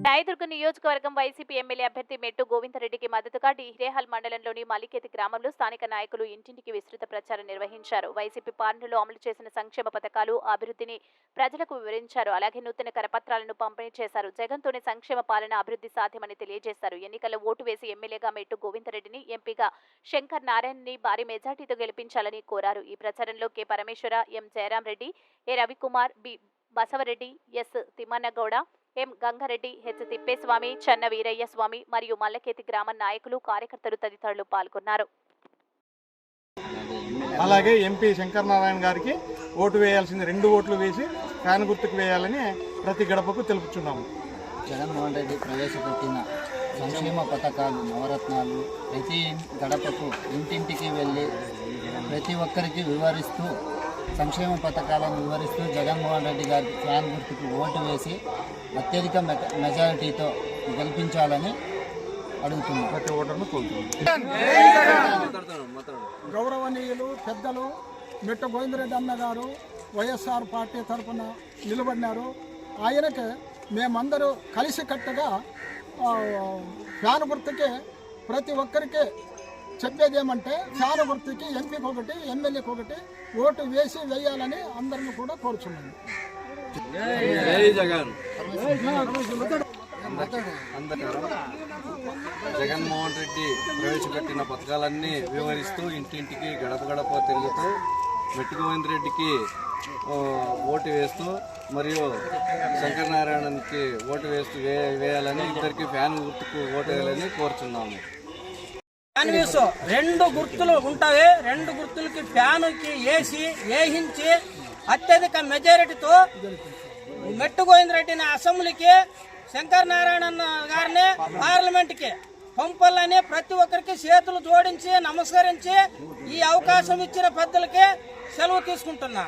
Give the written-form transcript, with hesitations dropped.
రాయదుర్గ నియోజకవర్గం YCP MLA అభ్యర్థి మెట్టు గోవిందరెడ్డికి మద్దతుగా హిరేహల్ మండలంలోని మలికేతి గ్రామంలో స్థానిక నాయకులు ఇంటింటికి విస్తృత ప్రచారం నిర్వహించారు. వైసీపీ పాలనలో అమలు చేసిన సంక్షేమ పథకాలు, అభివృద్ధిని ప్రజలకు వివరించారు. అలాగే నూతన కరపత్రాలను పంపిణీ చేశారు. జగన్తోనే సంక్షేమ పాలన, అభివృద్ధి సాధ్యమని తెలియజేశారు. ఎన్నికల్లో ఓటు వేసి ఎమ్మెల్యేగా మెట్టు గోవిందరెడ్డిని, ఎంపీగా శంకర్ నారాయణని భారీ మెజార్టీతో గెలిపించాలని కోరారు. ఈ ప్రచారంలో కె పరమేశ్వర, ఎం జయరాం రెడ్డి, ఏ రవికుమార్, బి బసవరెడ్డి, ఎస్ తిమ్మన్నగౌడ, ఎం గంగారెడ్డి, హెచ్ తిప్పేస్వామి, చెన్న వీరయ్య స్వామి మరియు మల్లకేతి గ్రామ నాయకులు, కార్యకర్తలు తదితరులు పాల్గొన్నారు. అలాగే ఎంపీ శంకర్ నారాయణ గారికి ఓటు వేయాల్సింది 2 ఓట్లు వేసి ఫ్యాన్ గుర్తుకు వేయాలని ప్రతి గడపకు తెలుపుచున్నాము. జగన్మోహన్ రెడ్డి ప్రవేశపెట్టిన సంక్షేమ పథకాలు, నవరత్నాలు ప్రతి గడపకు ఇంటింటికి వెళ్ళి ప్రతి ఒక్కరికి వివరిస్తూ, సంక్షేమ పథకాలను వివరిస్తూ జగన్మోహన్ రెడ్డి గారికి ఫ్యాన్ గుర్తుకు ఓటు వేసి అత్యధిక మెజారిటీతో గెలిపించాలని అడుగుతున్నాం. ప్రతి ఓటర్ను కోరుతున్నాం. గౌరవనీయులు పెద్దలు మెట్టు గోవిందరెడ్డి అన్న గారు వైఎస్ఆర్ పార్టీ తరఫున నిలబడినారు. ఆయనకి మేమందరూ కలిసికట్టుగా ఫ్యాన్ గుర్తుకి ప్రతి ఒక్కరికి చెప్పేది ఏమంటే, ఫ్యాన్ గుర్తుకి ఎంపీకి ఒకటి, ఎమ్మెల్యేకి ఒకటి ఓటు వేయాలని అందరిని కూడా కోరుచున్నాను. జగన్మోహన్ రెడ్డి ప్రవేశపెట్టిన పథకాలన్నీ వివరిస్తూ ఇంటింటికి గడప గడప తిరుగుతూ మెట్టు గోవిందరెడ్డికి ఓటు వేస్తూ మరియు శంకర్ నారాయణకి ఓటు వేయాలని, ఇద్దరికి ఫ్యాన్ గుర్తుకు ఓటు వేయాలని కోరుచున్నాము. రెండు గుర్తులు ఉంటాయి. 2 గుర్తులకి ఫ్యాన్కి వేయించి అత్యధిక మెజారిటీతో మెట్టు గోవిందరెడ్డిని అసెంబ్లీకి, శంకర్ నారాయణ గారిని పార్లమెంట్కి పంపాలని ప్రతి ఒక్కరికి చేతులు జోడించి నమస్కరించి ఈ అవకాశం ఇచ్చిన పెద్దలకి సెలవు తీసుకుంటున్నా.